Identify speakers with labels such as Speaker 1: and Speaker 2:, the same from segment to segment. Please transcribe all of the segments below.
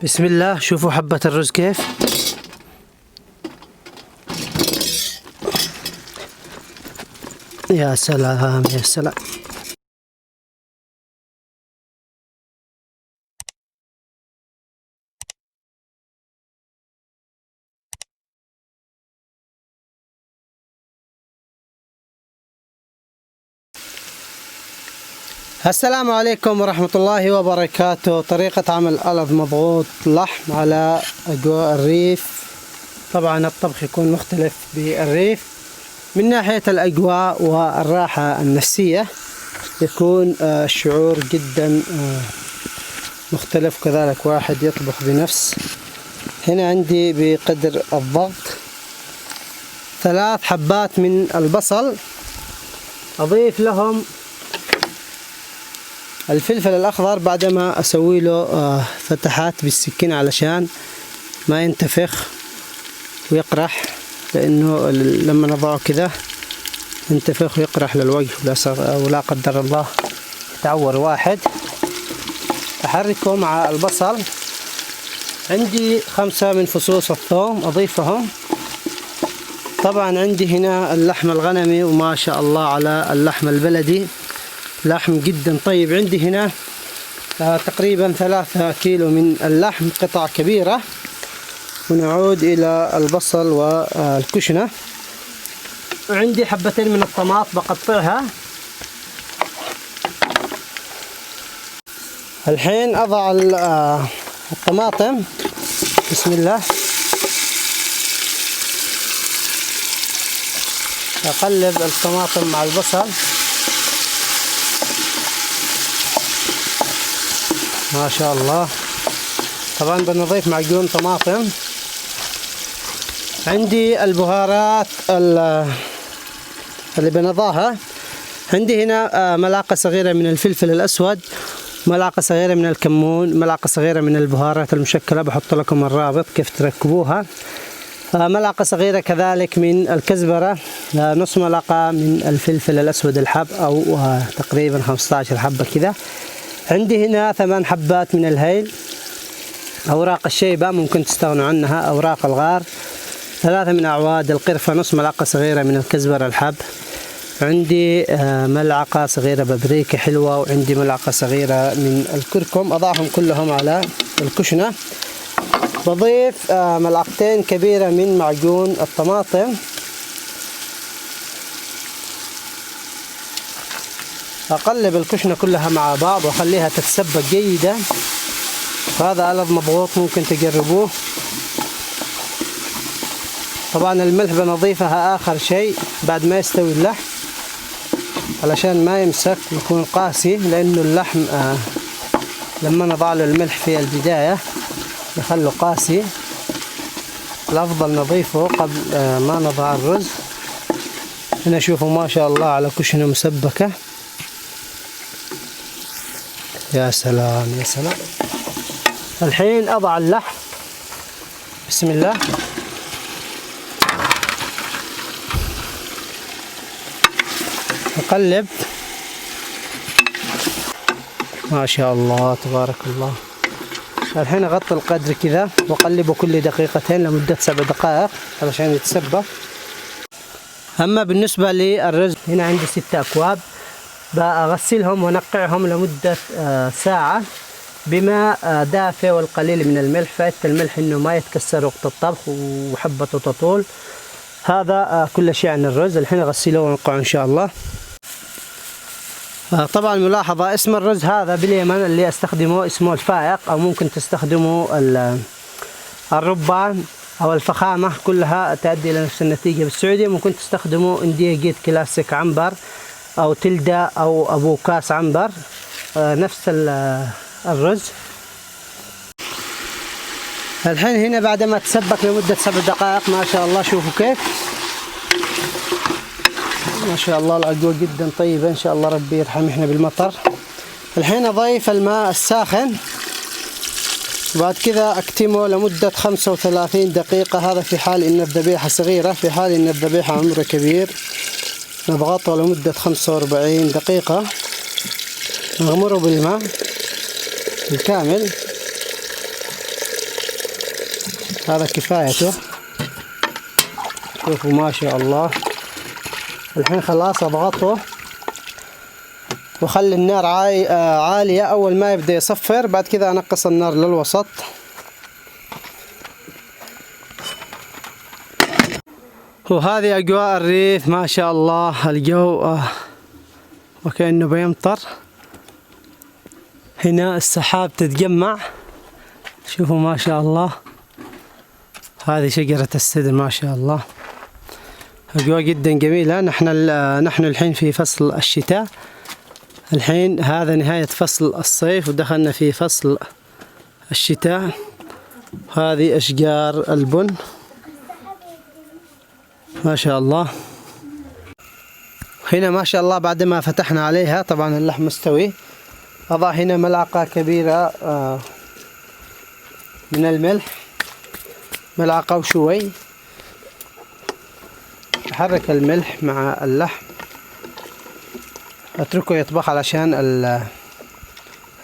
Speaker 1: بسم الله. شوفوا حبة الرز كيف. يا سلام يا سلام. السلام عليكم ورحمة الله وبركاته. طريقة عمل ألذ مضغوط لحم على أجواء الريف. طبعا الطبخ يكون مختلف بالريف من ناحية الأجواء والراحة النفسية، يكون الشعور جدا مختلف. كذلك واحد يطبخ بنفس. هنا عندي بقدر الضغط 3 حبات من البصل، أضيف لهم الفلفل الأخضر بعدما أسوي له فتحات بالسكين علشان ما ينتفخ ويقرح، لأنه لما نضعه كذا ينتفخ ويقرح للوجه ولا قدر الله يتعور واحد. أحركه مع البصل. عندي 5 من فصوص الثوم أضيفهم. طبعا عندي هنا اللحم الغنمي، وما شاء الله على اللحم البلدي، لحم جدا طيب. عندي هنا تقريبا 3 كيلو من اللحم، قطع كبيرة. ونعود إلى البصل والكشنة. عندي حبتين من الطماط بقطعها. الحين أضع الطماطم. بسم الله. أقلب الطماطم مع البصل. ما شاء الله. طبعا بنضيف معجون طماطم. عندي البهارات اللي بنضعها. عندي هنا ملعقة صغيرة من الفلفل الأسود، ملعقة صغيرة من الكمون، ملعقة صغيرة من البهارات المشكلة، بحط لكم الرابط كيف تركبوها. ملعقة صغيرة كذلك من الكزبرة، نص ملعقة من الفلفل الأسود الحب، أو تقريبا 15 حبة كذا. عندي هنا 8 حبات من الهيل. أوراق الشيبة ممكن تستغنوا عنها، أوراق الغار. 3 من أعواد القرفة، نص ملعقة صغيرة من الكزبرة الحب. عندي ملعقة صغيرة بابريكا حلوة، وعندي ملعقة صغيرة من الكركم. أضعهم كلهم على الكشنة. بضيف ملعقتين كبيرة من معجون الطماطم. أقلب الكشنة كلها مع بعض وأخليها تتسبك جيدا. هذا ألذ مضغوط، ممكن تجربوه. طبعا الملح بنضيفها آخر شيء بعد ما يستوي اللحم، علشان ما يمسك يكون قاسي، لأنه اللحم لما نضع له الملح في البداية يخلو قاسي. الأفضل نضيفه قبل ما نضع الرز. هنا شوفوا ما شاء الله على كشنة مسبكة. يا سلام يا سلام. الحين أضع اللحم. بسم الله. أقلب. ما شاء الله تبارك الله. الحين أغطي القدر كذا وأقلبه كل دقيقتين لمدة 7 دقائق علشان يتسبك. أما بالنسبة للرز، هنا عندي 6 أكواب، بغسلهم ونقعهم لمدة ساعة بماء دافئ والقليل من الملح. فائدة الملح إنه ما يتكسر وقت الطبخ وحبته تطول. هذا كل شيء عن الرز. الحين أغسله ونقعه إن شاء الله. طبعا ملاحظة، اسم الرز هذا باليمن اللي استخدمه اسمه الفائق، أو ممكن تستخدموا الربان أو الفخامة، كلها تؤدي إلى نفس النتيجة. بالسعودية ممكن تستخدموا انديه جيت كلاسيك عنبر، أو تلدا، أو أبو كاس عنبر، نفس الرز. الحين هنا بعد ما تسبك لمدة 7 دقائق، ما شاء الله شوفوا كيف ما شاء الله الأجواء جدا طيبة. إن شاء الله ربي يرحمنا بالمطر. الحين أضيف الماء الساخن، وبعد كذا أكتمه لمدة 35 دقيقة. هذا في حال إن الذبيحة صغيرة. في حال إن الذبيحة عمره كبير نضغطه لمدة 45 دقيقة. نغمره بالماء الكامل. هذا كفايته. شوفوا ما شاء الله. الحين خلاص اضغطه وخلي النار عالية أول ما يبدأ يصفر، بعد كذا أنقص النار للوسط. وهذه أجواء الريف ما شاء الله. الجو وكأنه بيمطر. هنا السحاب تتجمع، شوفوا ما شاء الله. هذه شجرة السدر ما شاء الله. أجواء جدا جميلة. نحن الحين في فصل الشتاء. الحين هذا نهاية فصل الصيف ودخلنا في فصل الشتاء. هذه أشجار البن ما شاء الله. هنا ما شاء الله بعد ما فتحنا عليها طبعا اللحم مستوي. أضع هنا ملعقة كبيرة من الملح، ملعقة وشوي. أحرك الملح مع اللحم، اتركه يطبخ علشان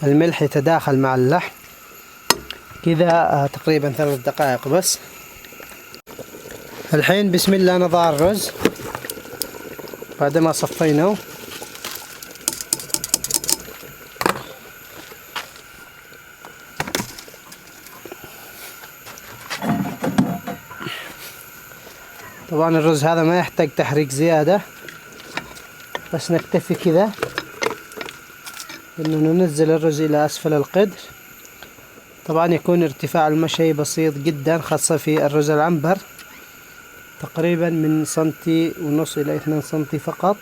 Speaker 1: الملح يتداخل مع اللحم كذا. تقريبا 3 دقائق بس. الحين بسم الله نضع الرز بعد ما صفيناه. طبعا الرز هذا ما يحتاج تحريك زيادة، بس نكتفي كذا انه ننزل الرز الى اسفل القدر. طبعا يكون ارتفاع المشي بسيط جدا، خاصة في الرز العنبر، تقريبا من 1.5 سم الى 2 سم فقط.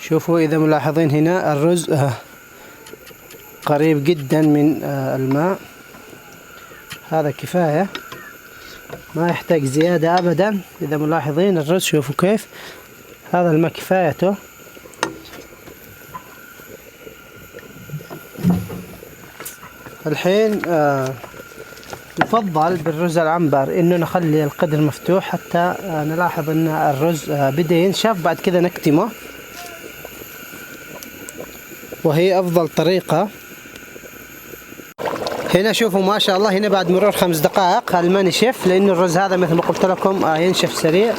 Speaker 1: شوفوا اذا ملاحظين هنا الرز قريب جدا من الماء. هذا كفاية، ما يحتاج زيادة ابدا. اذا ملاحظين الرز شوفوا كيف هذا الماء كفايته. الحين يفضل بالرز العنبر انه نخلي القدر مفتوح حتى نلاحظ ان الرز بدأ ينشف، بعد كذا نكتمه، وهي افضل طريقة. هنا شوفوا ما شاء الله. هنا بعد مرور 5 دقائق الماء نشف، لانه الرز هذا مثل ما قلت لكم ينشف سريع.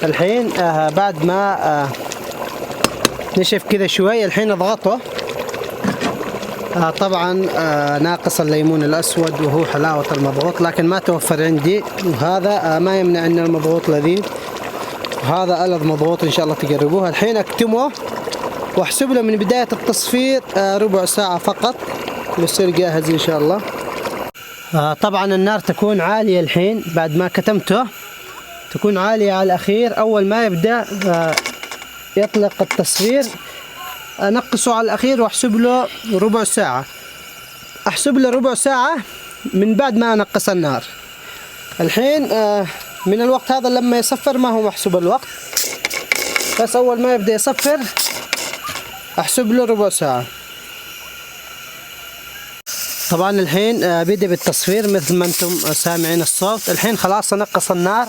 Speaker 1: الحين بعد ما نشف كذا شوي الحين اضغطه. طبعا ناقص الليمون الاسود وهو حلاوة المضغوط، لكن ما توفر عندي، وهذا ما يمنع ان المضغوط لذيذ، وهذا ألذ مضغوط ان شاء الله تجربوه. الحين اكتمه واحسب له من بداية التصفير ربع ساعة فقط ويصير جاهز ان شاء الله. طبعا النار تكون عالية الحين بعد ما كتمته، تكون عالية على الأخير. أول ما يبدأ يطلق التصفير أنقصه على الأخير وأحسب له ربع ساعة. أحسب له ربع ساعة من بعد ما أنقص النار. الحين من الوقت هذا لما يصفر ما هو محسوب الوقت، بس أول ما يبدأ يصفر أحسب له ربع ساعة. طبعا الحين بدأ بالتصفير مثل ما أنتم سامعين الصوت. الحين خلاص أنقص النار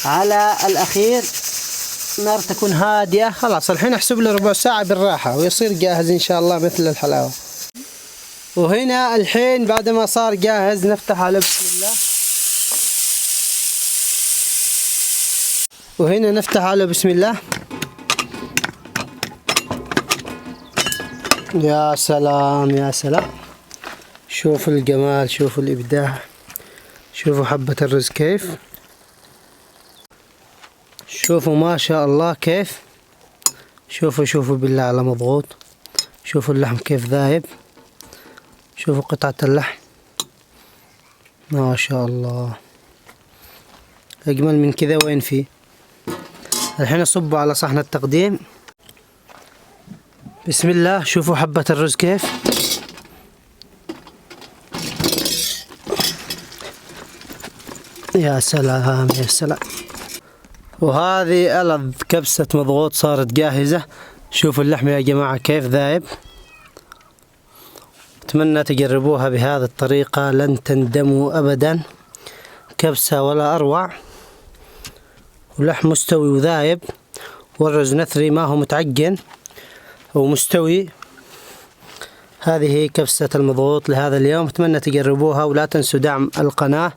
Speaker 1: على الأخير، النار تكون هادئة. خلاص الحين احسب له ربع ساعة بالراحة ويصير جاهز إن شاء الله مثل الحلاوة. وهنا الحين بعد ما صار جاهز نفتح على بسم الله. وهنا نفتح على بسم الله. يا سلام يا سلام، شوفوا الجمال، شوفوا الإبداع، شوفوا حبة الرز كيف، شوفوا ما شاء الله كيف. شوفوا بالله على مضغوط. شوفوا اللحم كيف ذايب، شوفوا قطعة اللحم ما شاء الله. أجمل من كذا وين فيه. الحين أصبه على صحن التقديم. بسم الله. شوفوا حبة الرز كيف. يا سلام يا سلام. وهذه ألذ كبسة مضغوط صارت جاهزة. شوفوا اللحم يا جماعة كيف ذايب. أتمنى تجربوها بهذه الطريقة، لن تندموا أبدا. كبسة ولا أروع، ولحم مستوي وذايب، والرز نثري ما هو متعجن ومستوي. هذه كبسة المضغوط لهذا اليوم، أتمنى تجربوها ولا تنسوا دعم القناة.